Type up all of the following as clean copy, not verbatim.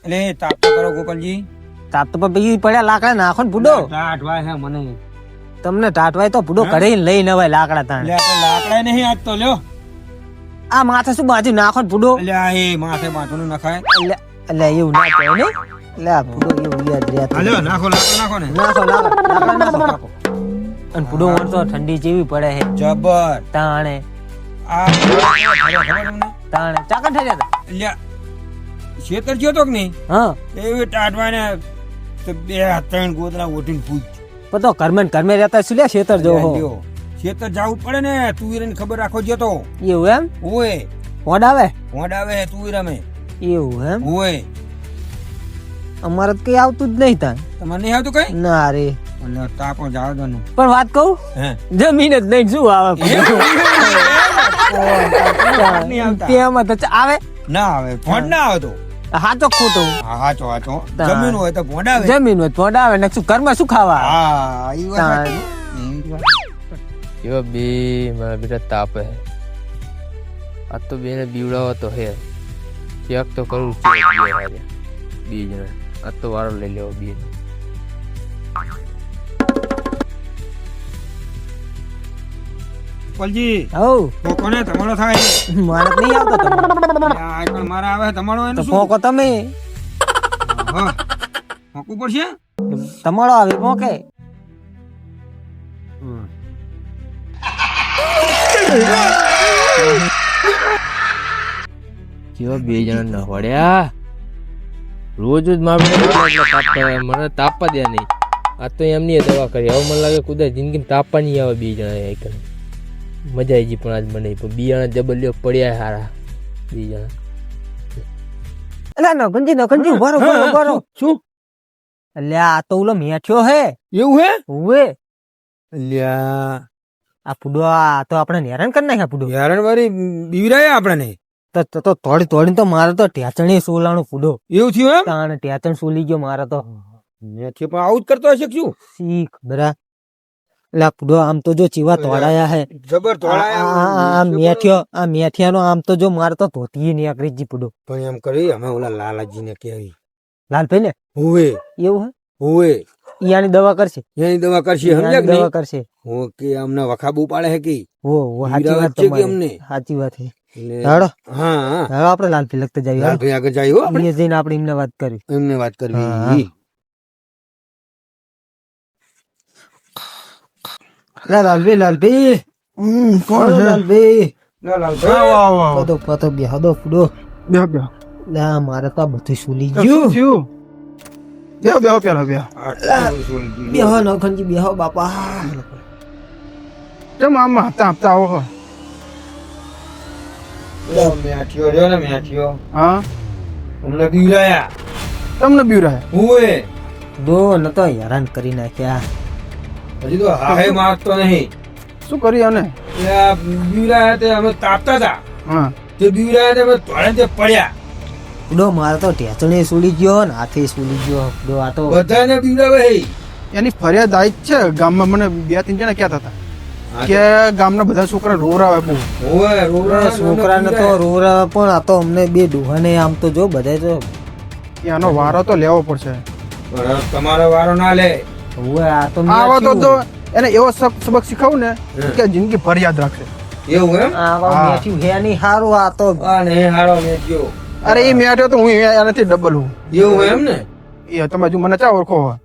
એટલે તાપ તો કરો ગોપાલજી. તાપ તો પછી પડ્યા લાકડા નાખો ને બુડો. ટાટવાય છે મને. તમને ટાટવાય તો બુડો કરી લઈને હવે લાકડા તાણ. એટલે આ લાકડા નહીં આજ તો લ્યો. આ માથે શું બાજુ નાખો ને બુડો. એટલે આ એ માથે માથું નખાય. એટલે એવું ના કહે ને. એટલે આ બુડો એવું યાદ રહ્યા. હાલો નાખો લાકડા નાખો ને. નાખો લાકડા નાખો. અને બુડો વણ તો ઠંડી જેવી પડે છે. જબર. તાણે આ ખબર તમને? તાણે ચાકર થઈ જતા. એટલે શેતર જ્યો તો કે નહીં? હા એવી ટાટવાને તો 2-3 ગોદરા ઓઢીને પૂછ. પતો કરમે રહેતા શું લે શેતર જો હો. શેતર જાવું પડે ને. તુવેર ખબર રાખો જ્યો તો. એવું એમ ઓય પોડ આવે ભોંડ આવે તુવેર અમે. એવું એમ ઓય અમારે તો કઈ આવતું જ નહીં તાન. તમારે નહીં આવતું કઈ? ના રે અને તાપો જાવ દો. પણ વાત કહું હે જમીન જ લઈને શું આવે તેમાં તો આવે ના આવે ભોંડ ના આવે તો. હાચો ખોટું હા હાચો જમીન હોય તો ભોંડ આવે. જમીન હોય ભોંડ આવે ને શું ઘરમાં શું ખાવા હા ઈ વાત તાણ. સાચી. એવા બે મારા બેટા તાપે આ તો બેને બીવડાવો તો હે ચેક તો કરવું છે બે જણા આ તો વારો લઈ લેવો બે પલજી હઉ તો કોને તમારો થાય? મારે તો નહીં આવતો તમને. આ પણ મારા આવે તમારો એનું તો શું? પોકો તમે હા મોકવું પડશે. તમારો આવે પોકે કેવા બે જણા ના વળ્યા રોજ જ મારે મને તાપવા દે નહીં આ તો એમની દવા કરી હવે મને લાગે કુદરત જિંદગી તાપવા નહીં આવે બે જણા એક મજા આવી ગઈ પણ આજ મને પણ બે જણા જબલ્યો પડ્યા હારા બે જણા અલા નખનજી ઉભારો શું એટલે આ તો ઓલો મેઠ્યો હે એવું હે? ઉવે લ્યા આ પુડો આ તો આપણે હેરાન કરી નાખ્યા પુડો. યારણ વાળી બીવરાય આપણને. તો તોડી તો મારે તો ટેચણી સોલાણો પુડો. એવું થયું એમ? તાણે ટેચણ સોલી ગયો મારે તો. મેં થયું પણ આવું જ કરતો હશે કે શું? શીખ બરા એટલે પુડો આમ તો જો ચીવા તોડાયા હે. જબર આ મેઠિયાનો આમ તો જો મારે તો ધોતી નીકળી જી પુડો. પણ એમ કરી અમે ઓલા લાલાજી ને કહેવી. લાલભાઈ ને હોવે એવું હે હોવે ઈયાની દવા કરશે. એની દવા કરશે સમજ્યા કે દવા નહીં? કરશે. ઓકે અમને વખાબુ પાડે હે કે ઓ સાચી વાત છે કે તમારી. અમને સાચી વાત હે. એટલે હેડો હા હા હેડો આપણે લાલભાઈ લખતા જઈએ. લાલભાઈ આગળ જાય હો આપણે. જઈને આપણે એમને વાત કરી. એમને વાત હા. કરવી. લાલભાઈ કોણ છે? લાલભાઈ લા લાલભાઈ પતો બેહદો પુડો. લા મારે તો આ બધું સુલી ગયું. બેહો નખનજી બેહો બાપા. મેઠિયો રહ્યો ને મેઠિયો. અમને બીવરાયા. તમને બીવરાય હોવે દો નતો હેરાન કરી નાખ્યા. હજી તો હાહે મારતો નહીં. શું કરી અને એટલે આ બીવરાયા તે અમે તાપતા હતા. હા તે બીવરાયા તે અમે ધોળે તે પડ્યા. પુડો મારે તો ટેચણી સુલી ગયો ને હાથે સુલી ગયો. પુડો આ તો બધાને બીવરાવે હે. એની ફરિયાદ આવી જ છે ગામમાં. મને 2-3 જણા કહેતા હતા કે ગામના બધા છોકરા રોરાવે બહુ. હોવે રોવરા છોકરાને તો રોરા પણ આ તો અમને બે ડોહાને આમ તો જો બધા તો એનો વારો તો લેવો પડશે. પણ તમારો વારો ના લે. હવે આ તો આવો તો જો એને એવો સબક શીખવું ને કે જિંદગી ભર યાદ રાખશે. એવું એમ? આવા હા. મેઠ્યું હે નહીં હારું આ તો. આ ને હારો મેઠિયો. અરે એ મેટ્યો તો હું એનાથી ડબલ હું. એવું એમ ને? એ તમે જો મને ચા ઓળખો હવે.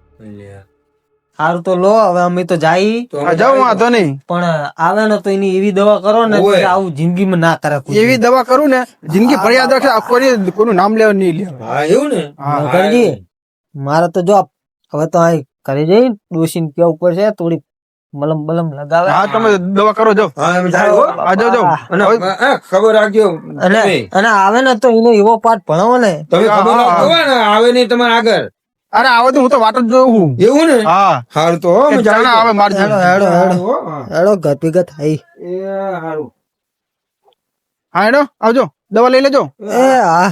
હારું તો લો હવે અમે તો જાય તો આ જાઉં વાંધો નહીં. પણ આવે ને તો એની એવી દવા કરો ને ઓય. કે આવું જિંદગીમાં ના કરે કોઈ. એવી દવા કરું ને જિંદગી ભર યાદ રાખશે. આ કોઈનું નામ લેવા નહીં લેવા. હા એવું ને? હા. નોકરજી, મારે તો જો હવે તો આ કરી જઈ ડોસીને કેવું પડશે થોડી મલમ બલમ લગાવે. હા તમે દવા કરો જાઓ. હા એમ જાય હો. આ જાઓ જાઓ. અને ખબર રાખજો અને તમે. અને આવે ને તો એનો એવો પાઠ ભણાવો ને. તમે ખબર હા, રાખજો ને આવે નહીં તમારા આગળ. અરે આવો તો હું તો વાટ જ જોઉં છું. એવું ને? હા હારું તો હો, કે મજા આવી જાણે આવે ગઈ. મારી હેડો જોડે. હેડો હેડો હારું હો, હા. હેડો ઘર ભેગા થાય. એ હારું. હા હેડો આવજો દવા લઈ લેજો. એ હા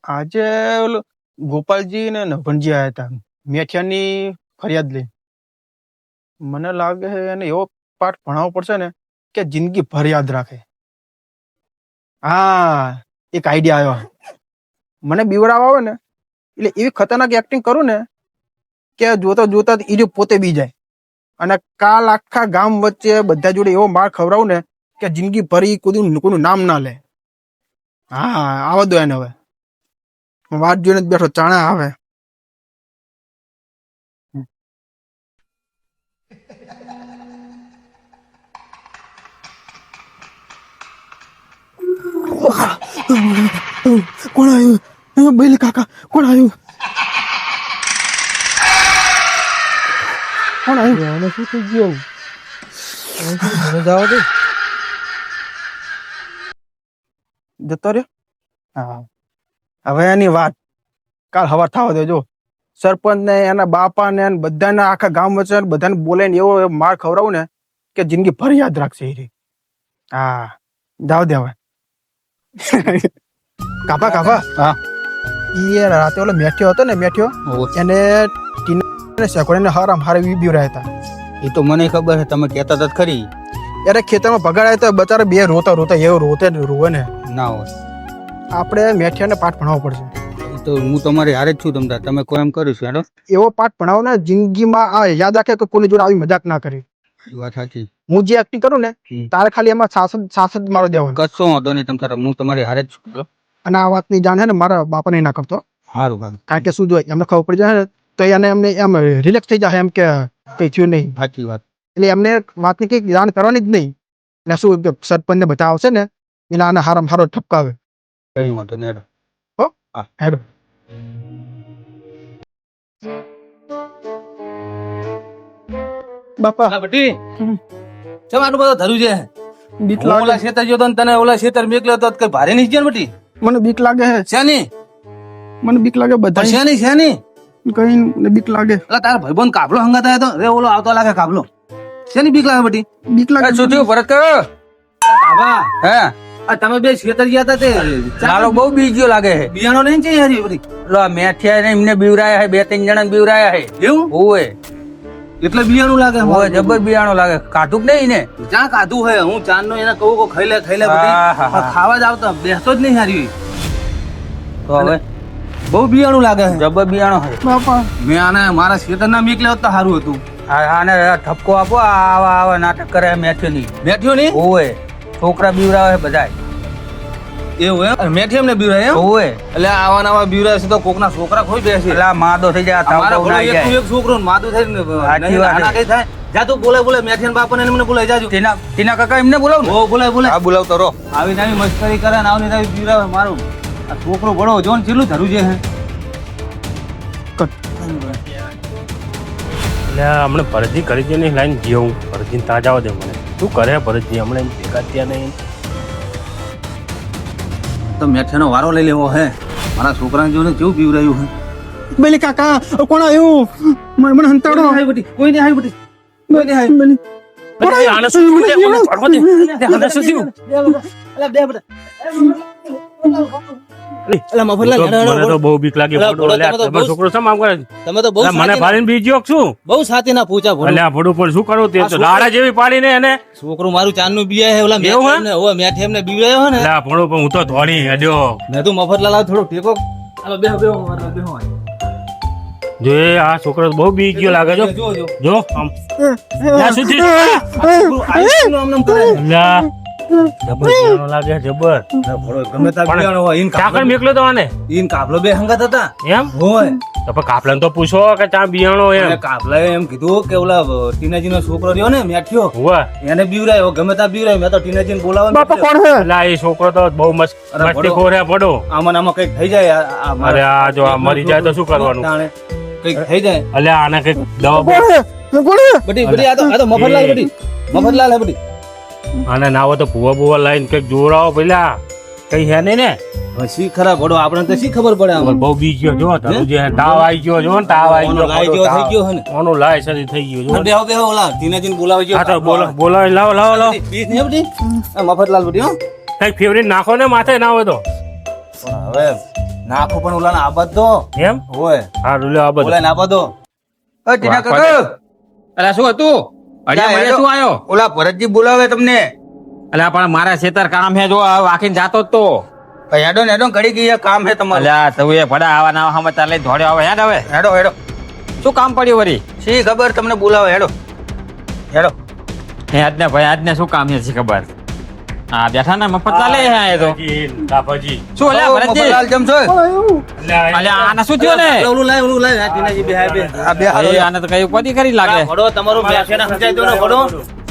આજે ઓલો ગોપાલજી ને નભણજી આયા હતા મેઠિયાની ફરિયાદ લઈ. મને લાગે છે એને એવો પાઠ ભણાવવો પડશે ને કે જિંદગી ભર યાદ રાખે. હા એક આઈડિયા આવ્યો. મને બીવડાવવા આવે ને એટલે એવી ખતરનાક એક્ટિંગ કરું ને કે જોતા જોતા એ જો પોતે બી જાય. અને કાલ આખા ગામ વચ્ચે બધા જોડે એવો માર ખવડાવું ને કે જિંદગી ભરી કોઈનું નામ ના લે. હા આવા દો એને હવે વાત જોઈને જ બેઠો ચાણા આવે. કોણ આવ્યું? બેલી કાકા કોણ આવ્યું? કોણ આવ્યું? આને શું થઈ ગયું? મને જવા દે. જતો રહ્યો. હા હવે એની વાત કાલ હવાર થવા દેજો. સરપંચ ને એના બાપા ને બધાને આખા ગામ વચ્ચે બધાને બોલાઈને એવો માર ખવડાવું ને કે જિંદગી ભર યાદ રાખશે એ રી. હા જાવ દે હવે. કાપા કાપા. હા. એ રાતે ઓલો મેઠ્યો હતો ને મેઠ્યો એને ટીના શેકોડીને હારામ હારે બીવરાયા હતા. એ તો મને ખબર છે, તમે કહેતા હતા ખરી. યારે ખેતરમાં ભગાડાય તો બચારા બે રોતા રોતા એવો રોવે ને. ના હોય આપણે મેઠિયાને પાઠ ભણાવવો પડશે. એ તો હું તમારી હારે જ છું. તમે કોઈ એમ કર્યું છે હેડો. એવો પાઠ ભણાવો ને જિંદગીમાં આ યાદ રાખે કે કોની જોડે આવી મજાક ના કરી. વાત સાચી. હું જે એક્ટિંગ કરું ને તારે ખાલી એમાં સાસદ મારો દેવાનો. કશો વાંધો નહીં, હું તમારી હારે જ છું. અને આ વાતની જાણ છે ને મારા બાપાને ના કરતો. સારું ભાઈ. કારણ કે શું જોઈએ એમને ખબર પડી જાય ને તો એને એમને એમ રિલેક્સ થઈ જાય એમ કે કઈ થયું નહીં. સાચી વાત. એટલે એમને વાતની કઈ જાણ કરવાની જ નહીં. એટલે શું સરપંચ ને બધા આવશે ને એટલે આને હારામ હારો ઠપકાવે. કઈ વાંધો નહીં હેડો. હો હા હેડો. બાપા બટી ચમ આટલું બધું ધરું છે? બીક હું ઓલા લાગે. ખેતર ગયો તો ને તને ઓલા ખેતર મેકલ્યો તો કઈ ભારે નહીં છે ને બટી? મને બીક લાગે છે. શેની? મને બીક લાગે બધા. શેની શેની? કઈ મને બીક લાગે. એટલે તારા ભાઈબંધ કાબલો હંગાત આવ્યો તો રે ઓલો આવતો લાગે કાબલો. શેની બીક લાગે બટી? બીક લાગે. શું થયું ભરત કાકા? કાબા હે આ તમે બે ખેતર ગયા હતા તે લાલો બહુ બીજો લાગે છે. બિયાણો નહીં છે યાર બટી? લો મેઠિયા ને એમને બીવરાયા છે, 2-3 જણા બીવરાયા છે. એવું ઓય એટલે બિયાણું લાગે ઓય જબર બિયાણો લાગે. કાઢું કે નહીં ને? જ્યાં કાધું હે હું ચાંદ નો એને કહું કે ખાઈ લે હા, બટી. હા, હા. ખાવા જ આવતો બેસતો જ નહીં હારી. તો હવે બહુ બિયાણું લાગે છે. જબર બિયાણો છે. બાપા મેં આને મારા ખેતર ના મેકલ્યો હોત તો સારું હતું. આને ઠપકો આપો. આવા આવા નાટક કરે મેઠ્યો ની. બેઠ્યો નહીં ઓય છોકરા બીવરાવે છે બધા. એવું એમ મેઠી એમને બીવરાય એમ? ઓય એટલે આવા નવા બીવરાય છે તો કોકના છોકરા ખોઈ બેસે. પેલા માદો થઈ જાય, અમારા તાવ ઘરે નાઈ એકનું જાય. એક છોકરો ને માદું થઈને સાચી નહીં, વાત આના છે. કઈ થાય. જા તું બોલે મેઠી બાપા ને મને બોલાઈ જાજો. ટીના કાકા એમને બોલાવ ને. ઓ બોલાય હા બોલાવતો રહો. આવી નાવી મસ્કરી કરે ને આવી નાવી બીવરાવે મારું. આ છોકરો બડો જોન કેટલું ધરું છે હે. એટલે હમણે ભરતજી કરી દે ને લાઈન જીવું ભરતજી ત્યાં જવા દે મને. શું કરે ભરતજી હમણાં એમ ભેગા ત્યાં નહીં? તો મેઠીનો વારો લઈ લેવો હે. મારા છોકરાને જોઈને કેવું બીવરાયું હે. બેલી કાકા કોણ આવ્યું? મને હંતાડો. કોઈ નહીં આવી બટી. કોઈ નહીં આવી. અરે આને શું થયું? લે, મને ભરવા દે. લે, આને શું થયું? અલા મફતલાલ, હેડો, હેડો, મને તો બહુ બીક લાગી. અલા, ભોડો, ભોળો, લે, તમે તો તમારો બહુ- છોકરો શેમ આમ કરે છે? તમે તો બહુ લે, મને સાચી પાડીને બીજો શું? બહુ સાથે ના પૂછા ભોળો. અલ્યા ભોડું પર શું કરું? તે આ તો છોકરો- લાડા જેવી પાડીને એને. છોકરું મારું ચાંદનું બિયા હે ઓલા એવું હે? મેઠી એમને મેઠી એમને બીવરાયો હે ને. લે, ભોડું પર હું તો ધોળી હેડ્યો. મેં તો મફતલાલ આવ થોડો ટેકો. હાલો બેહો બેહો મારા બેહો. જો એ આ છોકરો બહુ બી ગયો લાગે જો. જો જો જો આમ. લે, શું થયું? છોકરું આઈસ્ક્રીમ આમ નામ કરે. લ્યા, જબર બિયાણો લાગે ભોળો. ભોળો ગમે તાર પણ બિયાણો હોય ઈન ચાકર કાબલો મેકલો તો આને ઈન કાબલો બે હંગાત હતા. એમ હોય તો પણ કાપલાને તો પૂછો કે ચા બિયાણો અને એમ. કાબલાએ એમ કીધું કે ઓલા ટીનાજી નો છોકરો રહ્યો ને મેઠ્યો હોવે. એને બીવરાયો ગમે તાર બીવરાયો. મેં તો ટીનાજીને બોલાવવા બાપા કોણ હે? અલા, એ છોકરો તો બહુ મસ્તી ભોળો. ખોરે ભડો. આમાં ને આમાં કઈક થઈ જાય. અરે આ જો આ મરી જાય તો શું કરવાનું? તાણે કઈક થઈ જાય. અલ્યા આને કઈક દવા કોણ હે? કોણ હે? બટી બટી આ તો મફતલાલ બટી મફતલાલ હે બટી. આને ના હોય તો ભૂવા ભૂવા લાઈન કઈક જોરાવો પેલા કઈ હે નહીં ને. હવે શી ખરા ભડો આપણે તો શી ખબર પડે આમાં. બહુ બી ગયો જો ધરું જે તાવ આવી ગયો જો ને તાવ આવી ઓનો લાઈ જેવો થઈ ગયો હે ને. ઓનો લાય સરી થઈ ગયો જો. બેહો બેહો ઓલા ટીનાજીને બોલાવજો. હા તો બોલો બોલો લાવો લાવો લાવો. બીજ ને બટી આ મફતલાલ બટી હો. કઈક ફેવરિટ નાખો ને માથે ના હોય તો પણ હવે નાખો પણ ઓલા આબાદ દો. એમ. હોય હા રૂલ્યો આ બધું. ઓલા આબાદ દો. ઓય ટીના કાકા અલા શું હતું? અલ્યા, અલ્યા હેડો. શું આવ્યો? ઓલા ભરતજી બોલાવે તમને. અલ્યા પણ મારા ખેતર કામ હે જો વાકીને જાતો જ તો. હેડો ને હેડો ઘડી ગઈ કામ હે તમારું અલ્યા તું એ ભડા આવા નવા સમાચાર લઈ ધોડ્યો હવે હેડ હવે હેડો હેડો શું કામ પડ્યું વરી શી ખબર તમને બોલાવે હેડો હેડો હે આજને ભાઈ આજને શું કામ છે ખબર હા બેઠા ને મફતલાલ લે હે એ તો કાપાજી શું અલ્યા ભરતજી મફતલાલ જેમ છો અલ્યા આને શું થયું ને ઓલું લાય આ ટીનાજી બે હાય બે આ બે હારો એ આને તો કઈ કોદી કરી લાગે ભડો તમારો મેઠિયાને સમજાઈ દો ને ભડો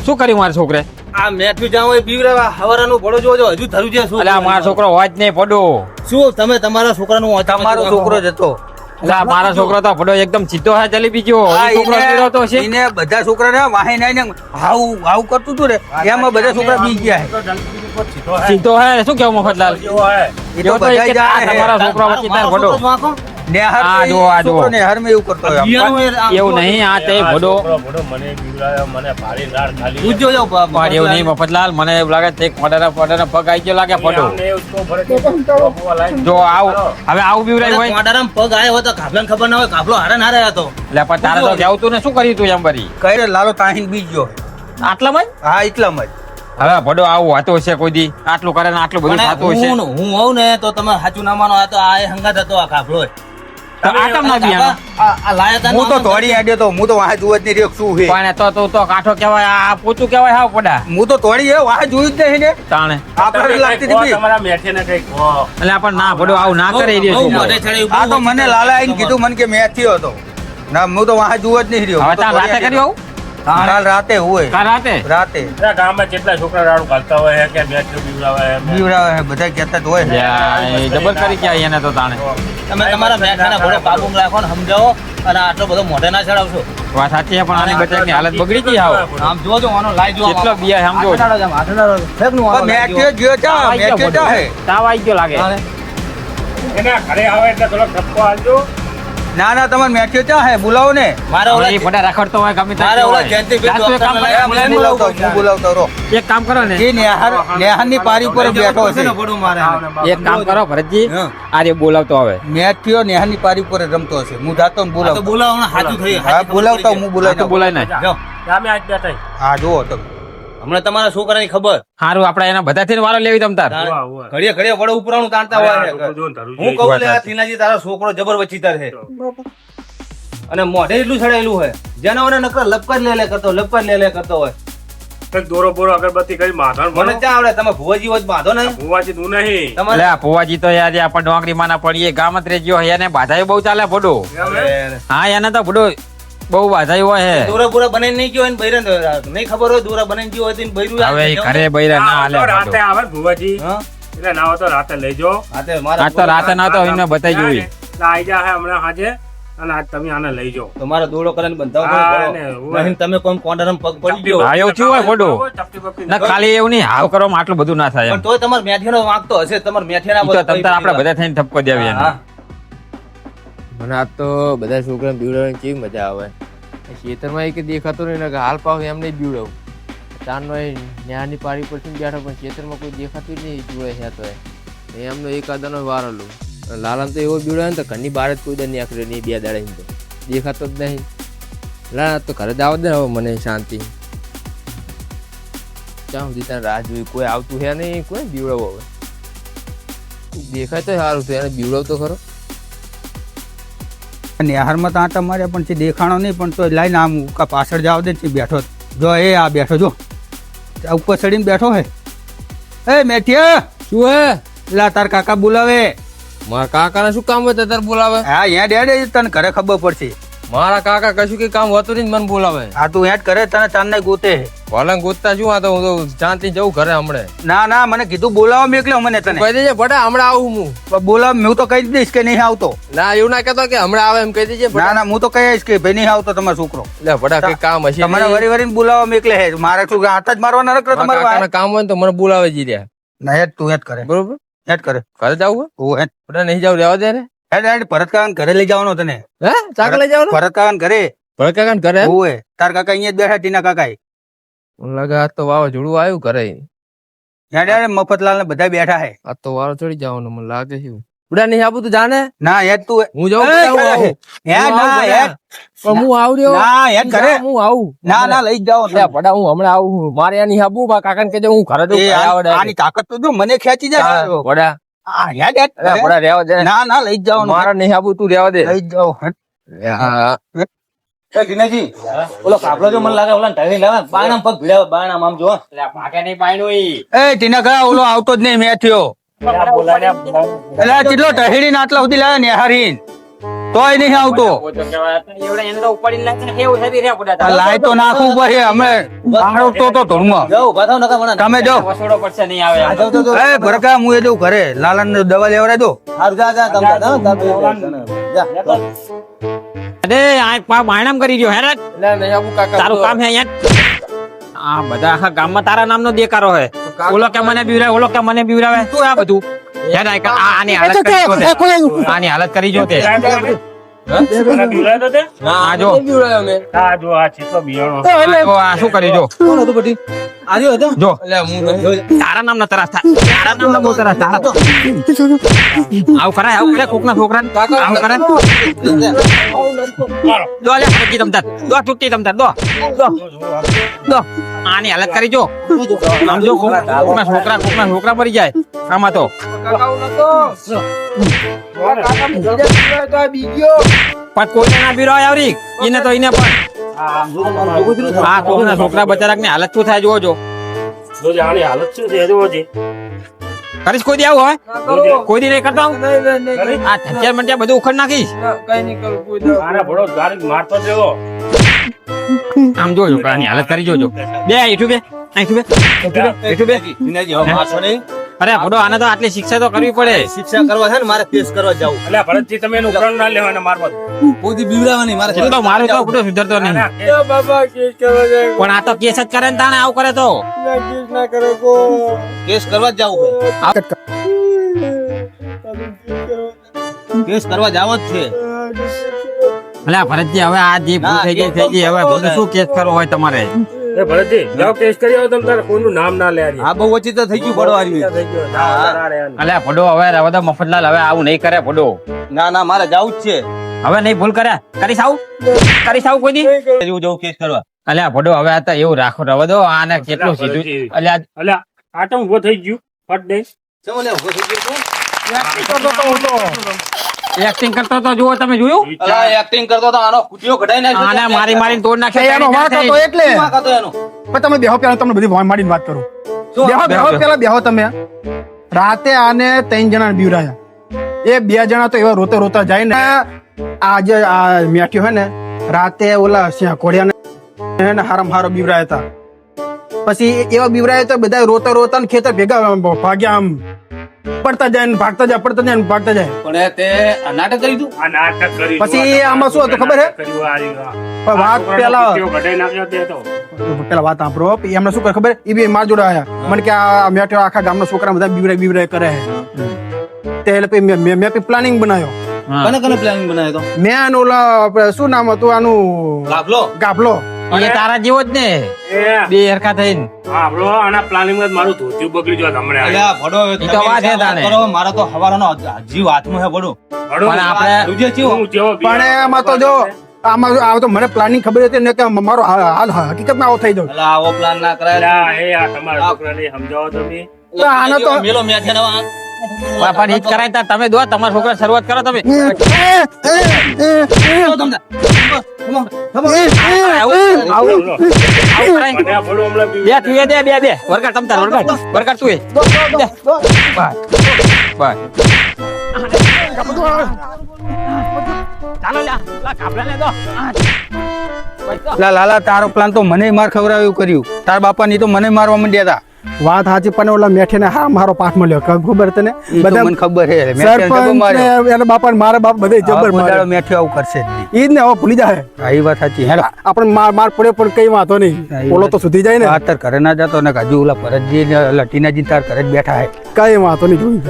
શું કર્યું મારા છોકરે આ મેઠ્યું જાવ એ બીવરા હવારાનું ભડો જોજો હજુ થરું છે શું અલ્યા મારો છોકરો હોય જ નહીં પડો શું તમે તમારા છોકરાનું તમારો છોકરો જ હતો અલ્યા મારો છોકરો તો પડો એકદમ સીધો હે જલેબી જેવો એ છોકરો સીધો તો છે એને બધા છોકરાને વાહી નાઈને હાવ કરતું હતું ને એમાં બધા છોકરા બી ગયા છે સીધો હે શું કેવું મફતલાલ એ એવો તો એક જ આ તમારો છોકરો વચ્ચે તાર પડો નેહર આ જો, આ જો. છોકરો નેહર માં એવું કરતો હોય એવું નહીં આ તે પડો મને બીવડાવ્યો, મને ભારી લાડ ખાલી પૂછજો જો પણ એવું નહીં મફતલાલ મને એવું લાગે તે પડે પગ આવી ગયો લાગે પડો અમને ઉસકો ભરે જો આવું હવે આવું બીવરાય હોય કોડારામ પગ આયો હોય તો કાફલાને ખબર ના હોય કાફલો હારે ના રહ્યો હતો એટલે પણ તારે તો કેવું તું ને શું કર્યું તું એમ બરી કઈ રે લાલો તાહીન બીજ ગયો આટલામાં જ હા એટલામાં જ હવે પડો આવું હતો છે કોઈ દી આટલું કરે ને આટલું બધું થતું હશે હું હોઉં ને તો તમે સાચું ના માનો આ તો આ એ હંગાત હતો આ કાફલો તો આટમ ના બિયાનો આ લાયા તા હું તો દોડી આડ્યો તો હું તો વાહ જોવા જ નહીં રહ્યો શું છે પણ તો તું તો કાઠો કહેવાય આ પોતું કહેવાય હાવ પડા હું તો દોડી એ વાહ જોયું જ નહીં ને તાણે આપણે લાગતી હતી બી. તમારા મેઠે ને કઈ કહો એટલે પણ ના પડો આવું ના કરે રહ્યો બહુ છું મોઢે ચડે એવું આ તો મને લાલા આવીને કીધું મને કે મેચ થયો હતો ના હું તો વાહ જોવા જ નહીં રહ્યો હવે હું તો તાર રાતે દોડી કર્યું આવું કાલ રાતે હોય કાલ રાતે રાતે આ ગામમાં કેટલા છોકરા રાડું ઘાલતા હોય કે મેચ બીવડાવે બીવડાવે બધા કહેતા જ હોય ને. લ્યા, એ જબર કરી ગયા એને તો તાણે તમે તમારા મેઠાના ઘોડો કાબૂમાં રાખો ને સમજાવો અને આટલો બધો મોઢે ના ચડાવશો વાત સાચી છે પણ આની બચાવની હાલત બગડી ગઈ હાવ આમ જોજો આનો લાઈ જો કેટલો બિયા સમજો પણ મેચ થયો ગયો ચા મેચ થયો ચા હે તાવ આવી ગયો લાગે એના ઘરે આવે એટલે થોડો ઠપકો આલજો ના ના તમારે મેચ થયો ચા હે બોલાવો ને મારા હવે ઓલા એ ફટા રખડતો હોય ગમે મારે ત્યાં ઓલા હોય. જયંતિ ભાઈ જાતું એક કામ ડોક્ટરને કરો, લાયા, હું બોલાવતો હું બોલાવતો રહો એક કામ કરો ને એ નેહારની પારી ઉપર બેઠો છે પડું મારે એક કામ કરો ભરતજી હા. આજે બોલાવતો હવે મેચ થયો નેહારની પારી ઉપર રમતો હશે હું જાતો ને આ તો બોલાવતો બોલાવો ને હાચું થઈ હા બોલાવતા હું આ તો બોલાવતો બોલાય ને જાઓ. અમે આજ બેઠા હા જુઓ તો હમણાં તમારા છોકરાની ખબર સારું આપણે એના બધાથી વારો લેવી તમ તાર ઉવા, ઉવા. ઘડીએ ઘડીએ વડે ઉપરાણું તાણતા હોય છે. હું કહું લે આ ટીનાજી તારો છોકરો જબર વચીતર છે અને મોઢે એટલું ચડાયેલું હોય જેના વડે નકર લપકા જ લે કરતો લપકા જ લે કરતો હોય કંઈક દોરો બોરો અગરબત્તી કરી માથાને મને ભરો. ક્યાં આવડે તમે ભુવાજી હોય તો બાંધો ને ભુવાજી તું નહીં તમારે લે ફુવાજી તો યાર આપણે ડોંગરી માના પડીએ ગામ જ રેજ્યો એને બાધાય બહુ ચાલે ફોડો હા એને તો ફોડો બહુ બાધાય હોય હે દોરા બોરા બનાવીને નહીં ગયો હોય ને બૈરાને નહીં ખબર હોય દોરા બનાવીને ગયો હોય તો એને બૈરું હવે ઈ ઘરે બૈરા ના હાલે તો રાતે ફોડો. આવે ને ભુવાજી હા એટલે ના હોય તો રાતે લઈ જાઓ હા તે મારા આ તો રાતે ના તો એમને બતાવી જોઈ એટલે આઈ જા હે હમણાં હાજે અને આજ તમે આને લઈ જાઓ તમારા દોડો કરીને બંધાવો હા, ને, હોય. નહીં તમે કોણ કોંડારામ પગ પડી ગયો હા એવું થયું હોય ફોડો ચપટી બપટી ના ખાલી એવું નહીં હાવ કરવામાં આટલું બધું ના થાય પણ એમ તોય તમારા મેઠિયાનો વાંક તો હશે તમારા મેઠિયાના ઈ તો તમ તાર આપણે બધા થઈને ઠપકો દેવી એને હા. મને આ તો બધા છોકરાને બીવડાવવાની કેવી મજા આવે ખેતરમાં એક દેખાતો નહીં ને કે હાલ પાવ એમને જ બીવડાવું ચારનો એ ન્યાની પાડી પર બેઠો પણ ખેતરમાં કોઈ દેખાતું જ નહીં જોડે છે તો એમનો એક આદાનો વારો લઉં લાલાને તો એવો બીવડાવે ને તો ઘરની બહાર જ કોઈ દર નીકળ્યો નહીં બે દાડે તો દેખાતો જ નહીં લા તો ઘરે જ આવો દે ને હવે મને શાંતિ ક્યાં સુધી ત્યાં રાહ જોઈ કોઈ આવતું છે નહીં કોઈ બીવડાવો હવે દેખાય તો સારું છે એને બીવડાવતો ખરો નેહારમાં તો આટા માર્યા પણ છે દેખાણો નહીં પણ તો લાઈને આમ કા પાછળ જાવ દે છે બેઠો જો એ આ બેઠો જો આ ઉપર ચડીને બેઠો હે એ મેઠિયા શું હે લા તાર કાકા બોલાવે મારા કાકાને શું કામ હોય તાર બોલાવે હા અહીંયા ડેડે તને ઘરે ખબર પડશે મારા કાકા કશું કઈ કામ હોતું નહીં મને બોલાવે આ તું હેડ કરે તને ચાંદને ગોતે હે. ભલે ગોતતા શું આ તો હું તો શાંતિ જવું ઘરે હમણે ના ના મને કીધું બોલાવા મેકલ્યો મને તને કહી દેજે ભટા હમણાં આવું હું પણ બોલાવ હું તો કહી દઈશ કે નહીં આવતો ના એવું ના કહેતો કે હમણાં આવે એમ કહી દેજે ના ના હું તો કહીશ કે ભાઈ નહીં આવતો તમારો છોકરો લે ભટા કઈ કામ હશે તમારે વરી વરીને બોલાવા મેકલે હે મારે શું હાથ જ મારવાના નકર તમારે કાકાના કામ હોય ને તો મને બોલાવે જી રહ્યા ના હેડ તું હેડ કરે બરોબર હેડ કરે ઘરે જવું ઓ હેડ ભટા નહીં જાવ રહેવા દે ને હેડ હેડ ભરત કાકા ઘરે લઈ જવાનો તને હે ચાક લઈ જાવ ભરત કાકા ઘરે ભલે કાકા ઘરે ઓએ તાર કાકા અહીંયા જ બેઠા ટીના કાકા મને લાગે આ તો વાવાઝોડું આવ્યું ઘરે હેડ હેડ મફતલાલ ને બધા બેઠા હે આ તો વારો ચડી જવાનો મને લાગે છે બુડા નહીં આપું તું જાને ના હેડ તું હું જાઉં એ, બુડા, હું આવું. હેડ હું ના આવું હેડ પણ હું આવું રહ્યો ના હેડ ઘરે હું આવું ના ના લઈ જાઓ લે ભડા હું હમણાં આવું મારે એની હાબુ કાકા ને કહેજે હું ઘરે તો એ આની તાકાત તો જો મને ખેંચી જાય ભડા આ હેડ હેડ. અરે ભડા રહેવા દે ના ના લઈ જ જવાનું. મારા નહીં આવું તું રહેવા દે લઈ જ જાઓ. હા. એ દિનેશજી, ઓલો કાફલો જો મને લાગે ઓલા ટાઈની લાવે બાયણામ પગ ભીડાવે બાયણામ આમ જો ભાગે નહીં પાડ્યું ઈ. એ ટીના ઓલો આવતો જ નહીં મેં થયો. એટલે કેટલો ટહેડી ને આટલા સુધી લાવે ને હારીન તોય નહીં આવતો. એવડે એને તો ઉપાડીને લાગે ને કેવું છે રે બધા આ લાય તો નાખવું પડે અમે આવતો તો ધૂળમાં. જાઓ ઉભા થાવ નકા મને તમે જો વસોડો પડશે નહીં આવે એમ. જાઓ તો એ ભરકા હું એ જઉં ઘરે લાલાને દવા લેવડાવી દો. હારું જા જા તમે જા અરે આ બાયણામ કરી રહ્યો હેરાન એટલે નહીં આવું કાકા તારું કામ હે અહીંયા આ બધા આખા ગામમાં તારા નામનો દેકારો હે ઓલો કે મને બીવરાવે ઓલો કે મને બીવરાવે શું આ બધું યાર આની હાલત કરી જો તે. આની હાલત કરી જો તે આ જો આ શું કરી જો કોણ હતું બટી આર્યો હતો જો એટલે હું નહીં. તારા નામનો તરાસ થાય તારા નામનો બહુ તરાસ તારા તો આવું કરાય આવું કરે કોકના છોકરાને આવું કરે દો લે ફરજી તમતાર દો છૂટી તમતાર દો દો આની હાલત કરી જો આમ જો કોકના છોકરા મરી જાય આમાં તો પણ કોઈને ના બીરો આવરી એને તો એને પણ આ કોકના છોકરા બચારા ની હાલત શું થાય જોવો જો કરીશ કોઈ દી આવું હોય કોઈ દી નહીં કરતો આવું આ ધક્યા મંટ્યા બધું ઉખડ નાખીશ આમ જોજો આની હાલત કરી જોજો બે ઈઠું બે ઈઠું બે દિનેશજી હવે મારશો નહીં અરે ભડો આને તો આટલી શિક્ષા તો કરવી પડે શિક્ષા કરવા છે ને મારે કેસ કરવા જાવું કોઈ બીવડાવવાની મારે એટલો મારે તો ભડો સુધરતો નહીં પણ આ તો કેસ જ કરે ને તાણે આવું કરે તો કેસ કરવા જ જાવું કેસ કરવા જાવ જ છે અલ્યા ભરતજી હવે આ જે ભૂલ થઈ ગઈ હવે બધું શું કેસ કરવો હોય તમારે આ બહુ વચ્ચે થઈ ગયું પડવાની અલ્યા ભડો હવે રવા દો મફતલાલ હવે આવું નહીં કરે ભડો ના ના મારે જાવું જ છે હવે નહીં ભૂલ કરે કરીશ આવું કોઈ દી એવું જવું કેસ કરવા અલ્યા ભડો હવે આ તો એવું રાખો રવા દો આને કેટલું સીધું અલ્યા આટમ ઉભો થઈ ગયું ફટ દે ચમો લે ઉભો થઈ ગયો એક્ટિંગ કરતો તો જુઓ તમે જોયું અલા એક્ટિંગ કરતો તો આનો કુટીઓ કઢાઈ નાખ્યો આને મારી મારીને તોડ નાખ્યો એનો વાંક હતો એટલે શું કાતો એનો પણ તમે બેહો પેલા તમને બધી માડીને વાત કરું. શું? બેહો પેલા બેહો તમે. રાતે આને 3 જણા બીવરાયા. એ 2 જણા તો એવા રોતા રોતા જાય ને આજે આ મેઠ્યો હે ને રાતે ઓલા સિંહ કોડિયાને હારામ હારો બીવરાયા હતા. પછી એવા બીવરાયા તો બધા રોતા રોતા ને ખેતર ભેગા ભાગ્યા આમ પડતા જાય ને ભાગતા જાય પડતા જાય ને ભાગતા જાય. પણ તે આ નાટક કરી તું આ નાટક કરી પછી આમાં શું હતું ખબર હે? પણ વાત પેલા વાત સાંભળો. એમને શું કરે ખબર? એ બી માર જોડે આયા. મને કે આ મેઠો આખા ગામના છોકરા બધા બીવરાય કરે હે. તે એટલે મેં પ્લાનિંગ બનાવ્યો. કને કને પ્લાનિંગ બનાવ્યો તો મેં આનું ઓલા આપણે શું નામ હતું આનું ગાભલો. એ તારા જેવો જ ને બે હરખા થઈને આના પ્લાનિંગ મારું ધોતિયું બગડી ગયો હમણાં અલ્યા ભડો હવે ઈ તો વાત છે તાને. કરો મારો તો હવારનો જીવ હાથમાં હે ભડો પણ આપણે તુજે ચીવો પણ એમાં તો જો આમાં આ તો મને પ્લાનિંગ ખબર હતી ને કે મારો હાલ હકીકતમાં આવો થઈ જાય. અલા આવો પ્લાન ના કરાય તમારા છોકરાને સમજાવો તમે તો આનો તો મેલો મેઠે નવા પણ ઈ જ કરાય તાર તમે દો તમારા છોકરા શરૂઆત કરો તમે આવું કરાય. બે તું એ દે બે વરગાડ તમ તાર વરગાડ તું એ દે. બસ ચાલો લા કાપડા ને દો લાલા તારો પ્લાન તો મને માર ખવડાવ્યું કર્યું. તાર બાપા ની તો મને મારવા માંડ્યા હતા. વાત સાચી પણ ઓલા મેઠે ને હા મારો પાઠ મળ્યો ખબર તને? બધા મને ખબર છે. સરપંચ એના બાપા ને મારા બાપ બધે જબર માર્યો. મેઠે આવું કરશે ઈ જ ને હવે ભૂલી જાય. એ વાત સાચી. હેલો આપણે માર પડ્યો પણ કઈ વાતો નહીં. ઓલો તો સુધી જાય ને. તાર ઘરે ના જતો ને હજુ ઓલા ભરતજી ને ટીનાજી તાર ઘરે જ બેઠા હે. કઈ વાતો નહીં જોઈ.